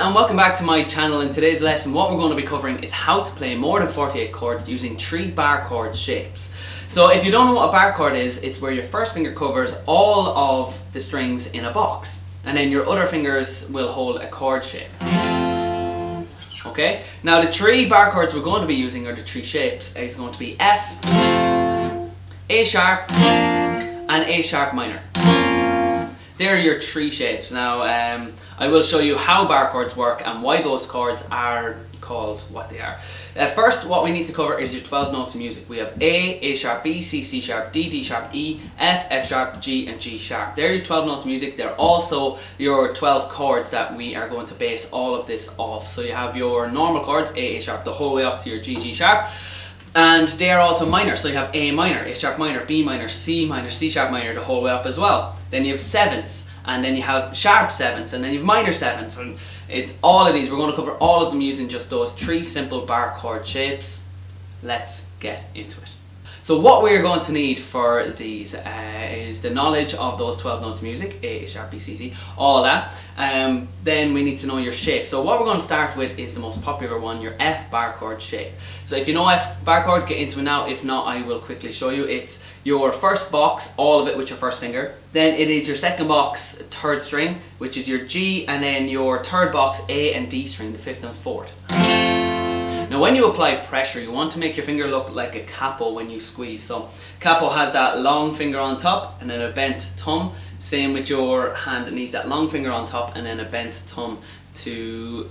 and welcome back to my channel. In today's lesson what we're going to be covering is how to play more than 48 chords using 3 bar chord shapes. So if you don't know what a bar chord is, it's where your first finger covers all of the strings in a box and then your other fingers will hold a chord shape. Okay, now the 3 bar chords we're going to be using, or the 3 shapes, is going to be F, A sharp and A sharp minor. They're your 3 shapes. Now I will show you how bar chords work and why those chords are called what they are. First, what we need to cover is your 12 notes of music. We have A sharp, B, C sharp, D sharp, E, F sharp, G and G sharp. They're your 12 notes of music. They're also your 12 chords that we are going to base all of this off. So you have your normal chords, A sharp, the whole way up to your G sharp. And they are also minor, so you have A minor, A sharp minor, B minor, C sharp minor, the whole way up as well. Then you have 7ths, and then you have sharp 7ths, and then you have minor 7ths, and it's all of these. We're going to cover all of them using just those 3 simple bar chord shapes. Let's get into it. So what we're going to need for these is the knowledge of those 12 notes of music, A sharp, B, C, all that. Then we need to know your shape. So what we're going to start with is the most popular one, your F bar chord shape. So if you know F bar chord, get into it now. If not, I will quickly show you. It's your first box, all of it with your first finger. Then it is your second box, third string, which is your G, and then your third box, A and D string, the 5th and 4th. Now when you apply pressure, you want to make your finger look like a capo when you squeeze. So capo has that long finger on top and then a bent thumb. Same with your hand, it needs that long finger on top and then a bent thumb to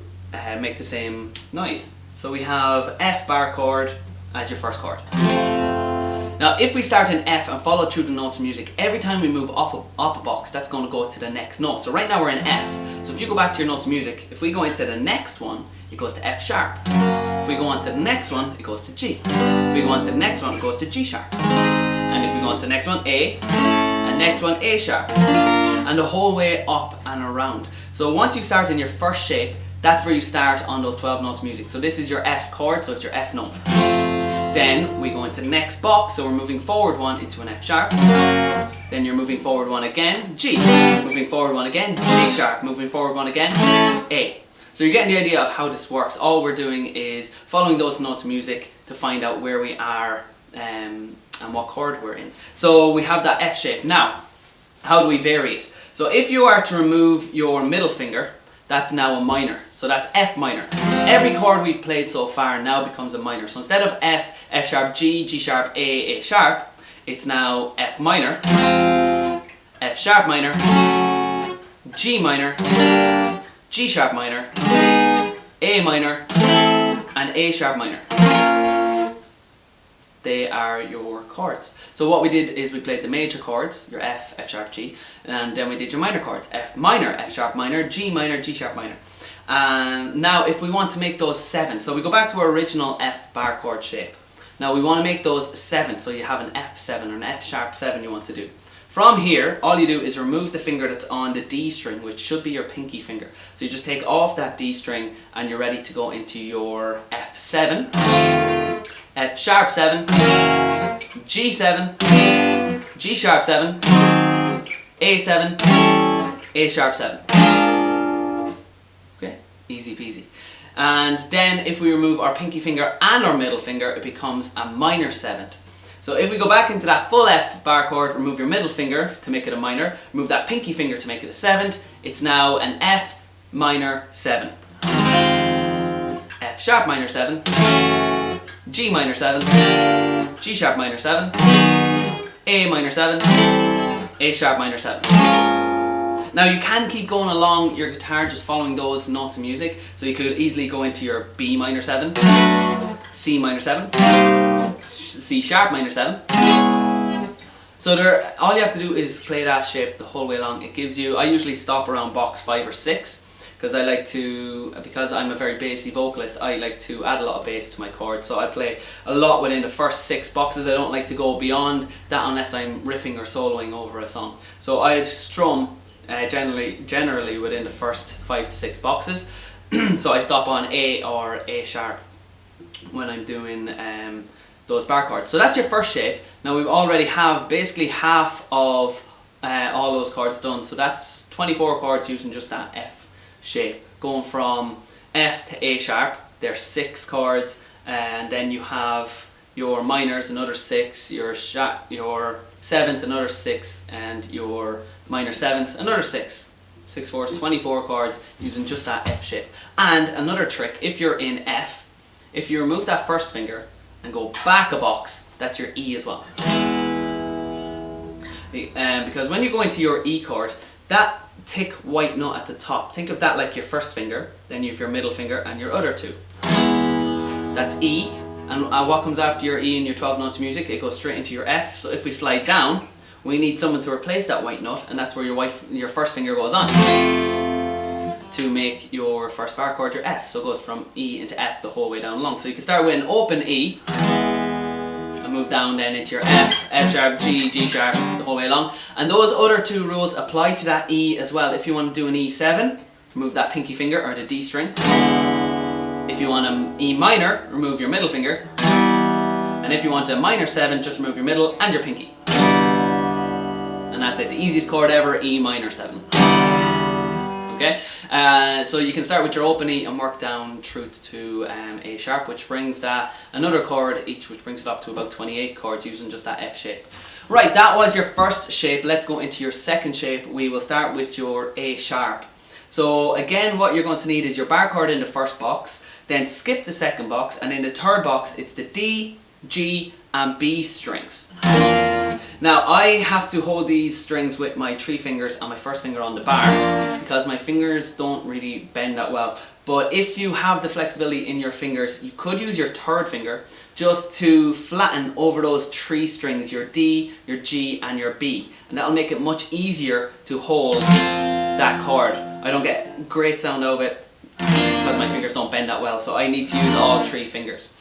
make the same noise. So we have F bar chord as your first chord. Now if we start in F and follow through the notes of music, every time we move off a box, that's going to go to the next note. So right now we're in F. So if you go back to your notes of music, if we go into the next one, it goes to F sharp. If we go on to the next one, it goes to G. If we go on to the next one, it goes to G sharp. And if we go on to the next one, A, and next one, A sharp. And the whole way up and around. So once you start in your first shape, that's where you start on those 12 notes of music. So this is your F chord, so it's your F note. Then we go into the next box, so we're moving forward one into an F sharp. Then you're moving forward one again, G. Moving forward one again, G sharp. Moving forward one again, A. So you're getting the idea of how this works. All we're doing is following those notes of music to find out where we are and what chord we're in. So we have that F shape. Now, how do we vary it? So if you are to remove your middle finger, that's now a minor. So that's F minor. Every chord we've played so far now becomes a minor. So instead of F, F sharp, G, G sharp, A sharp, it's now F minor, F sharp minor, G minor, G sharp minor, A minor, and A sharp minor. They are your chords. So what we did is we played the major chords, your F, F sharp, G, and then we did your minor chords, F minor, F sharp minor, G sharp minor. Now if we want to make those 7, so we go back to our original F bar chord shape. Now we want to make those 7, so you have an F7 or an F sharp 7 you want to do. From here, all you do is remove the finger that's on the D string, which should be your pinky finger. So you just take off that D string and you're ready to go into your F7, F sharp 7, G7, G sharp 7, A7, A sharp 7. Okay, easy peasy. And then if we remove our pinky finger and our middle finger, it becomes a minor 7th. So if we go back into that full F bar chord, remove your middle finger to make it a minor, remove that pinky finger to make it a 7th, it's now an F minor 7. F sharp minor 7, G minor 7, G sharp minor 7, A minor 7, A sharp minor 7. Now you can keep going along your guitar just following those notes of music, so you could easily go into your B minor 7, C minor 7, C sharp minor 7. So all you have to do is play that shape the whole way along. It gives you, I usually stop around box 5 or 6 because I like to, because I'm a very bassy vocalist, I like to add a lot of bass to my chords. So I play a lot within the first 6 boxes. I don't like to go beyond that unless I'm riffing or soloing over a song. So I strum generally within the first 5 to 6 boxes. So I stop on A or A sharp when I'm doing those bar chords. So that's your first shape. Now we already have basically half of all those chords done. So that's 24 chords using just that F shape. going from F to A sharp. There's 6 chords, and then you have your minors, another 6, your sevenths, another 6, and your minor sevenths, another 6. 6 fours, 24 chords using just that F shape. And another trick, if you're in F, if you remove that first finger and go back a box, that's your E as well. Because when you go into your E chord, that thick white nut at the top, think of that like your first finger, then you have your middle finger and your other 2. That's E, and what comes after your E in your 12 notes music, it goes straight into your F. So if we slide down, we need someone to replace that white nut, and that's where your first finger goes on to make your first bar chord your F. So it goes from E into F the whole way down along. So you can start with an open E and move down then into your F, F sharp, G, G sharp the whole way along. And those other 2 rules apply to that E as well. If you want to do an E7, remove that pinky finger or the D string. If you want an E minor, remove your middle finger. And if you want a minor 7, just remove your middle and your pinky. And that's it, the easiest chord ever, E minor 7. Okay, so you can start with your open E and work down through to A sharp, which brings that another chord each, which brings it up to about 28 chords using just that F shape. Right, that was your first shape. Let's go into your second shape. We will start with your A sharp. So again, what you're going to need is your bar chord in the first box, then skip the second box, and in the third box it's the D, G and B strings. Now I have to hold these strings with my 3 fingers and my first finger on the bar because my fingers don't really bend that well. But if you have the flexibility in your fingers, you could use your third finger just to flatten over those 3 strings, your D, your G and your B. And that'll make it much easier to hold that chord. I don't get great sound out of it because my fingers don't bend that well, so I need to use all 3 fingers.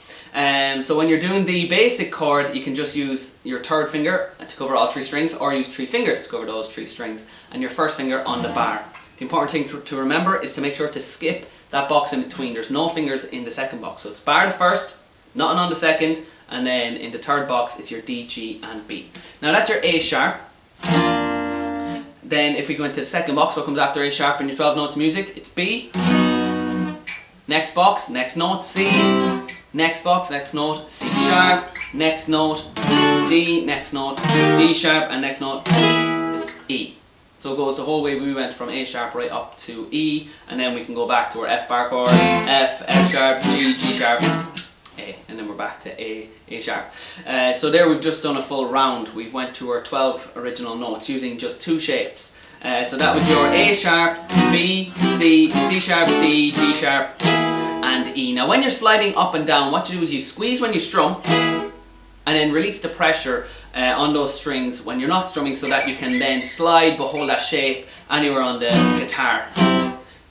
So when you're doing the basic chord, you can just use your third finger to cover all 3 strings, or use 3 fingers to cover those 3 strings, and your first finger on the bar. The important thing to remember is to make sure to skip that box in between. There's no fingers in the second box, so it's bar the first, nothing on the second, and then in the third box it's your D, G and B. Now that's your A sharp. Then if we go into the second box, what comes after A sharp in your 12 notes music? It's B. Next box, next note, C. Next box, next note, C sharp. Next note, D. Next note, D sharp. And next note, E. So it goes the whole way. We went from A sharp right up to E, and then we can go back to our F bar chord, F, F sharp, G, G sharp, A, and then we're back to A sharp. So there we've just done a full round. We've went to our 12 original notes using just 2 shapes. So that was your A sharp, B, C, C sharp, D, D sharp, and E. Now when you're sliding up and down, what you do is you squeeze when you strum, and then release the pressure on those strings when you're not strumming, so that you can then slide but hold that shape anywhere on the guitar.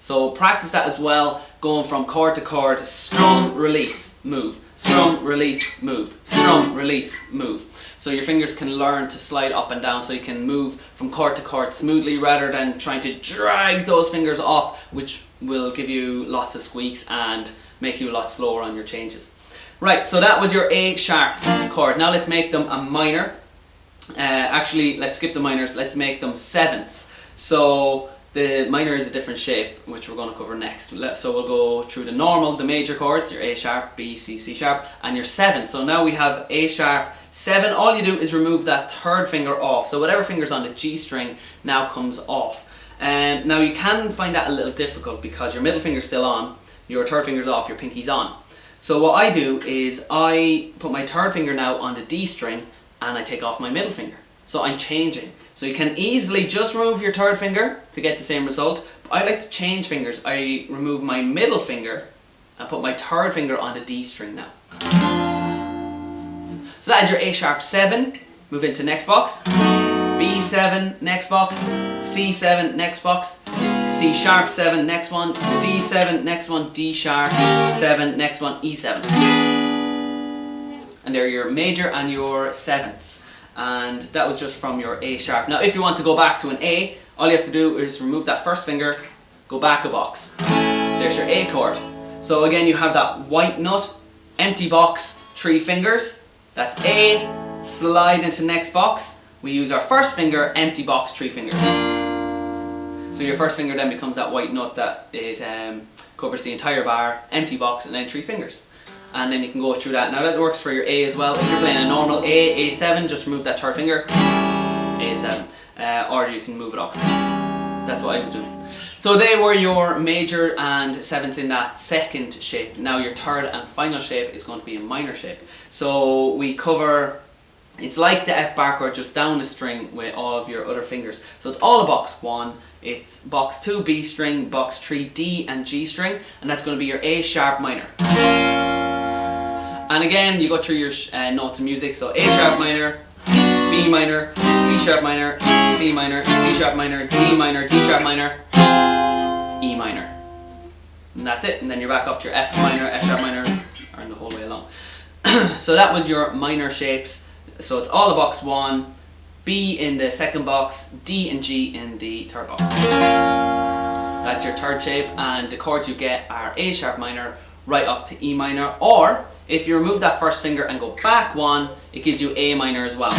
So practice that as well, going from chord to chord, strum, release, move, strum, release, move, strum, release, move. So your fingers can learn to slide up and down, so you can move from chord to chord smoothly rather than trying to drag those fingers up, which will give you lots of squeaks and make you a lot slower on your changes. Right, so that was your A sharp chord. Now let's make them a minor. Actually, let's skip the minors, let's make them sevenths. So the minor is a different shape, which we're going to cover next. So we'll go through the normal, the major chords, your A sharp, B, C, C sharp, and your 7. So now we have A sharp 7. All you do is remove that third finger off. So whatever finger's on the G string now comes off. Now you can find that a little difficult because your middle finger's still on, your third finger's off, your pinky's on. So what I do is I put my third finger now on the D string and I take off my middle finger. So I'm changing. So you can easily just remove your third finger to get the same result. But I like to change fingers. I remove my middle finger and put my third finger on the D string now. So that is your A sharp 7. Move into next box. B7 next box. C7 next box. C sharp 7 next one. D7 next one. D sharp 7 next one. E7. And they're your major and your sevenths. And that was just from your A sharp. Now if you want to go back to an A, all you have to do is remove that first finger, go back a box. There's your A chord. So again, you have that white nut, empty box, 3 fingers. That's A, slide into next box. We use our first finger, empty box, 3 fingers. So your first finger then becomes that white nut that it covers the entire bar, empty box, and then 3 fingers. And then you can go through that. Now that works for your A as well. If you're playing a normal A, A7, just remove that 3rd finger, A7. Or you can move it up. That's what I was doing. So they were your major and 7ths in that 2nd shape. Now your 3rd and final shape is going to be a minor shape. So we cover, it's like the F bar chord, just down the string with all of your other fingers. So it's all of box 1, it's box 2 B string, box 3 D and G string, and that's going to be your A sharp minor. And again, you go through your notes of music, so A sharp minor, B minor, B sharp minor, C minor, C sharp minor, D minor, D sharp minor, E minor. And that's it, and then you're back up to your F minor, F sharp minor, and the whole way along. So that was your minor shapes. So it's all the box 1, B in the 2nd box, D and G in the 3rd box. That's your 3rd shape, and the chords you get are A sharp minor right up to E minor, or if you remove that 1st finger and go back 1, it gives you A minor as well.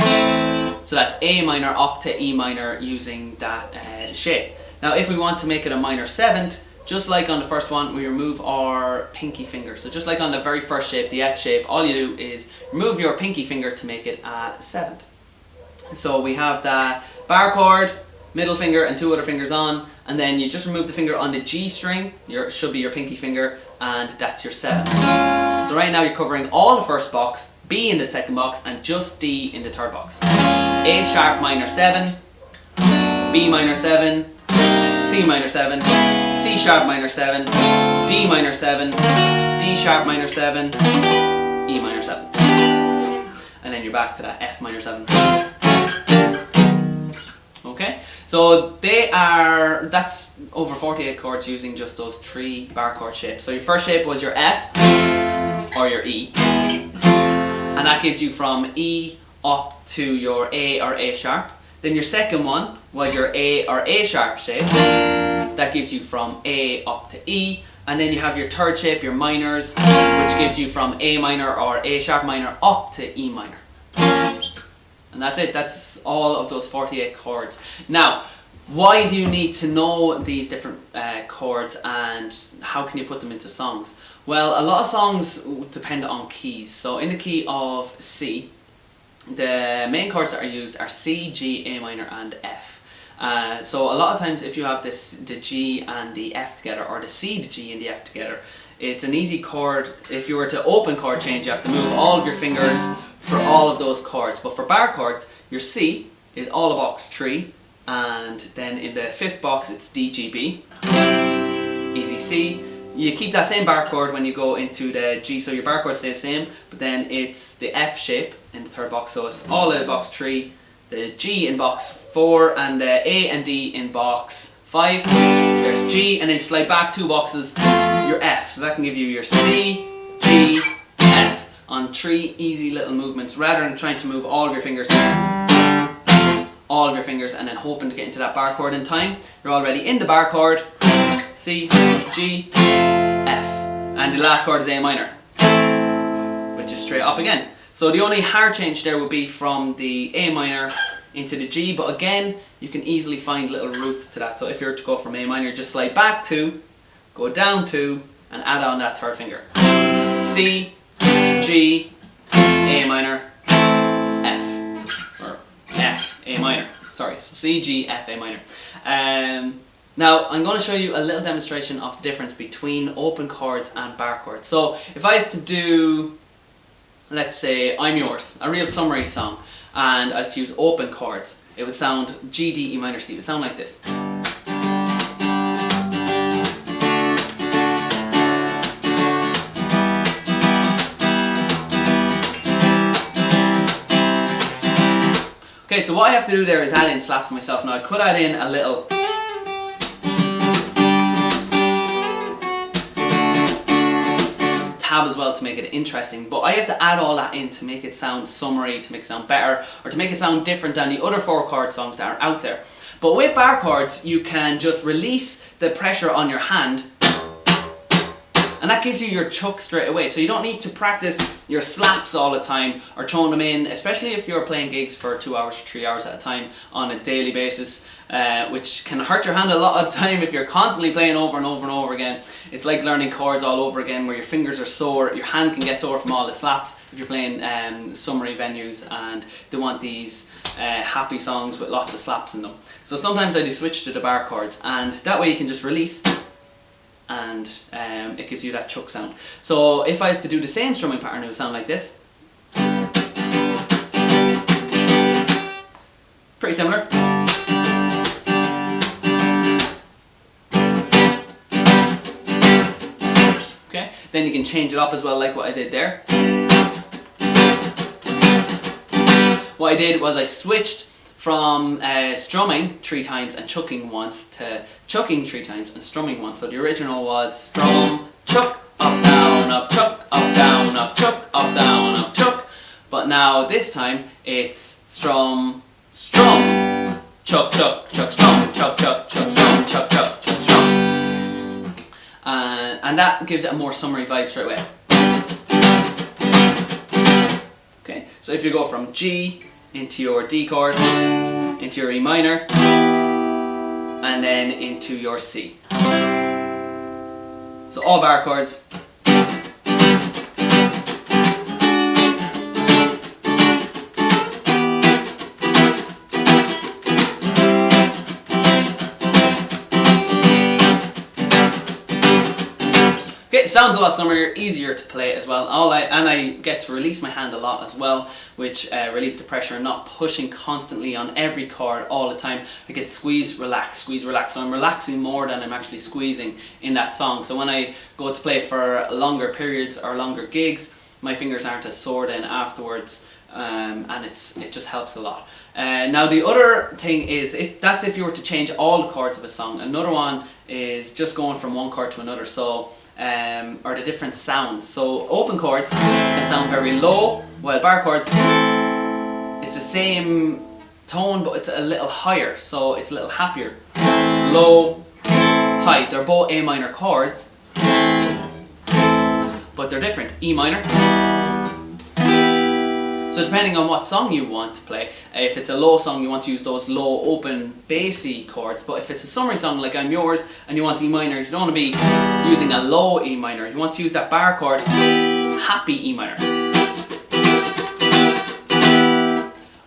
So that's A minor up to E minor using that shape. Now if we want to make it a minor 7th, just like on the first one, we remove our pinky finger. So just like on the very first shape, the F shape, all you do is remove your pinky finger to make it a 7th. So we have the bar chord, middle finger and 2 other fingers on, and then you just remove the finger on the G string, should be your pinky finger, and that's your 7th. So right now you're covering all the first box, B in the 2nd box, and just D in the 3rd box. A sharp minor 7, B minor 7, C minor 7, C sharp minor 7, D minor 7, D sharp minor 7, E minor 7. And then you're back to that F minor 7. Okay, so that's over 48 chords using just those 3 bar chord shapes. So your first shape was your F or your E, and that gives you from E up to your A or A sharp. Then your second one was your A or A sharp shape. That gives you from A up to E. And then you have your 3rd shape, your minors, which gives you from A minor or A sharp minor up to E minor. And that's it. That's all of those 48 chords. Now, why do you need to know these different chords, and how can you put them into songs? Well, a lot of songs depend on keys. So in the key of C, the main chords that are used are C, G, A minor and F. So a lot of times if you have the G and the F together, or the C, the G and the F together, it's an easy chord. If you were to open chord change, you have to move all of your fingers for all of those chords. But for bar chords, your C is all of box 3, and then in the 5th box it's D, G, B. Easy C. You keep that same bar chord when you go into the G, so your bar chord stays the same, but then it's the F shape in the 3rd box, so it's all of box 3, the G in box 4, and the A and D in box 5. There's G, and then you slide back 2 boxes, your F. So that can give you your C, G, F on 3 easy little movements, rather than trying to move all of your fingers, and then hoping to get into that bar chord in time. You're already in the bar chord, C, G, F. And the last chord is A minor, which is straight up again. So the only hard change there would be from the A minor into the G, but again, you can easily find little routes to that. So if you were to go from A minor, just slide back 2, go down 2, and add on that 3rd finger. C, G, A minor, F, or F, A minor. Sorry, so C, G, F, A minor. Now I'm going to show you a little demonstration of the difference between open chords and bar chords. So if I was to do, let's say, I'm Yours, a real summary song, and I was to use open chords, it would sound G, D, E minor, C. It would sound like this. Okay, so what I have to do there is add in slaps myself. Now I could add in a little tab as well to make it interesting, but I have to add all that in to make it sound summery, to make it sound better, or to make it sound different than the other 4 chord songs that are out there. But with bar chords, you can just release the pressure on your hand, and that gives you your chuck straight away. So you don't need to practice your slaps all the time or throwing them in, especially if you're playing gigs for 2 hours, 3 hours at a time on a daily basis. which can hurt your hand a lot of the time if you're constantly playing over and over and over again. It's like learning chords all over again, where your fingers are sore, your hand can get sore from all the slaps if you're playing summery venues and they want these happy songs with lots of slaps in them. So sometimes I do switch to the bar chords, and that way you can just release, and it gives you that chuck sound. So if I was to do the same strumming pattern, it would sound like this. Pretty similar. Okay, then you can change it up as well, like what I did there. What I did was I switched from strumming 3 times and chucking once to chucking 3 times and strumming once. So the original was strum, chuck, up, down, chuck, up, down, up, chuck. But now this time it's strum, strum, chuck, chuck, chuck, strum, chuck, chuck, chuck, strum, chuck, chuck, chuck, strum. And that gives it a more summery vibe straight away. Okay, so if you go from G into your D chord, into your E minor, and then into your C. So all bar chords. It sounds a lot summerier, easier to play as well. And I get to release my hand a lot as well, which relieves the pressure and not pushing constantly on every chord all the time. I get squeeze, relax, squeeze, relax. So I'm relaxing more than I'm actually squeezing in that song. So when I go to play for longer periods or longer gigs, my fingers aren't as sore then afterwards, and it just helps a lot. Now the other thing is, if you were to change all the chords of a song. Another one is just going from one chord to another. So or the different sounds. So open chords can sound very low, while bar chords, it's the same tone but it's a little higher, so it's a little happier. Low, high, they're both A minor chords, but they're different. E minor. So depending on what song you want to play, if it's a low song you want to use those low open bassy chords, but if it's a summery song like I'm Yours and you want E minor, you don't want to be using a low E minor, you want to use that bar chord, happy E minor,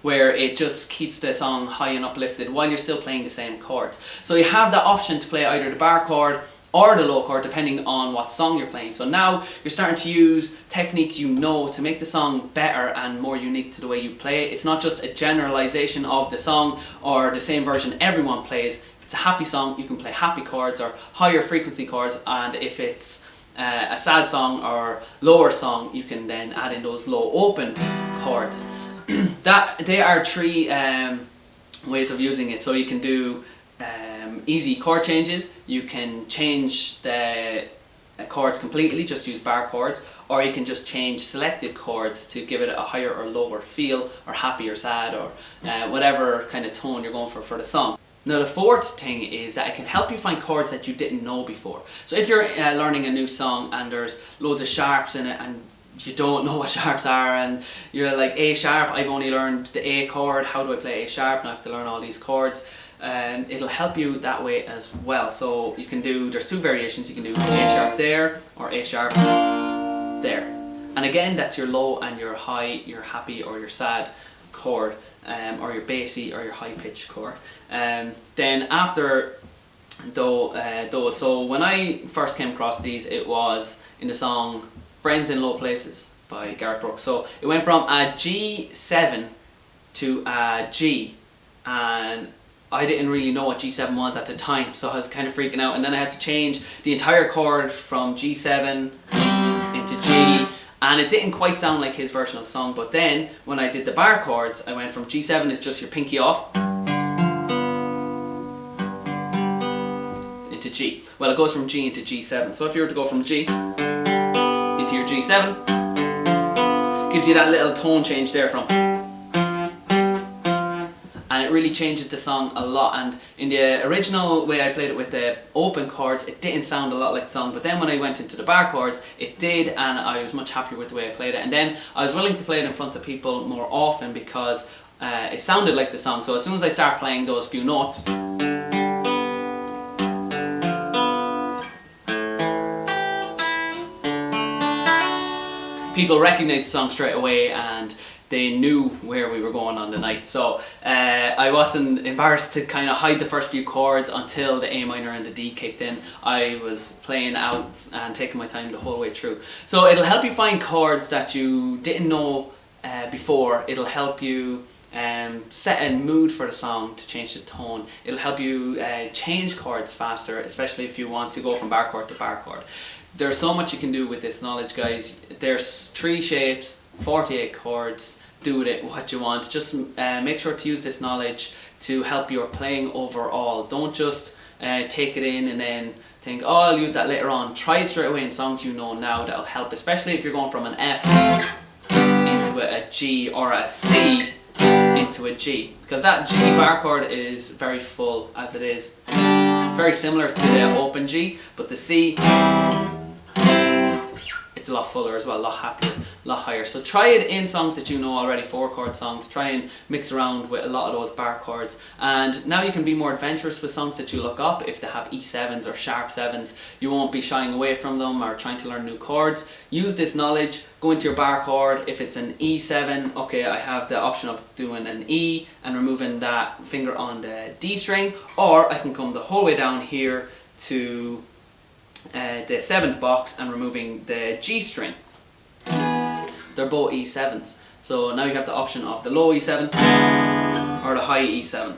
where it just keeps the song high and uplifted while you're still playing the same chords. So you have the option to play either the bar chord or the low chord depending on what song you're playing. So now you're starting to use techniques you know to make the song better and more unique to the way you play it. It's not just a generalization of the song or the same version everyone plays. If it's a happy song, you can play happy chords or higher frequency chords, and if it's a sad song or lower song, you can then add in those low open chords. They are 3 ways of using it. So you can do easy chord changes, you can change the chords completely, just use bar chords, or you can just change selected chords to give it a higher or lower feel, or happy or sad, or whatever kind of tone you're going for the song. Now the fourth thing is that it can help you find chords that you didn't know before. So if you're learning a new song and there's loads of sharps in it and you don't know what sharps are, and you're like, A sharp, I've only learned the A chord, how do I play A sharp, and I have to learn all these chords. It'll help you that way as well. So you can do, there's 2 variations, you can do A sharp there or A sharp there. And again, that's your low and your high, your happy or your sad chord, or your bassy or your high pitched chord. Then after those, so when I first came across these, it was in the song Friends in Low Places by Garth Brooks. So it went from a G7 to a G, and I didn't really know what G7 was at the time, so I was kind of freaking out, and then I had to change the entire chord from G7 into G, and it didn't quite sound like his version of the song. But then when I did the bar chords, I went from G7 is just your pinky off into G. Well, it goes from G into G7. So if you were to go from G into your G7, gives you that little tone change there from, and it really changes the song a lot. And in the original way I played it with the open chords, it didn't sound a lot like the song, but then when I went into the bar chords, it did, and I was much happier with the way I played it. And then I was willing to play it in front of people more often because it sounded like the song. So as soon as I start playing those few notes, people recognized the song straight away and they knew where we were going on the night. So I wasn't embarrassed to kind of hide the first few chords until the A minor and the D kicked in. I was playing out and taking my time the whole way through. So it'll help you find chords that you didn't know before. It'll help you set a mood for the song to change the tone. It'll help you change chords faster, especially if you want to go from bar chord to bar chord. There's so much you can do with this knowledge, guys. There's 3 shapes, 48 chords. Do with it what you want. Just make sure to use this knowledge to help your playing overall. Don't just take it in and then think, oh, I'll use that later on. Try it straight away in songs you know now. That'll help, especially if you're going from an F into a G or a C into a G, because that G bar chord is very full as it is. It's very similar to the open G, but the C, it's a lot fuller as well, a lot happier, a lot higher. So try it in songs that you know already, 4-chord songs. Try and mix around with a lot of those bar chords. And now you can be more adventurous with songs that you look up. If they have E7s or sharp 7s, you won't be shying away from them or trying to learn new chords. Use this knowledge, go into your bar chord. If it's an E7, okay, I have the option of doing an E and removing that finger on the D string, or I can come the whole way down here to the 7th box and removing the G string. They're both E7s. So now you have the option of the low E7 or the high E7.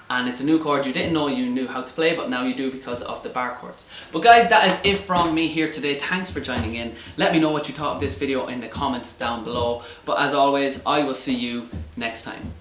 And it's a new chord you didn't know you knew how to play, but now you do because of the bar chords. But guys, that is it from me here today. Thanks for joining in. Let me know what you thought of this video in the comments down below. But as always, I will see you next time.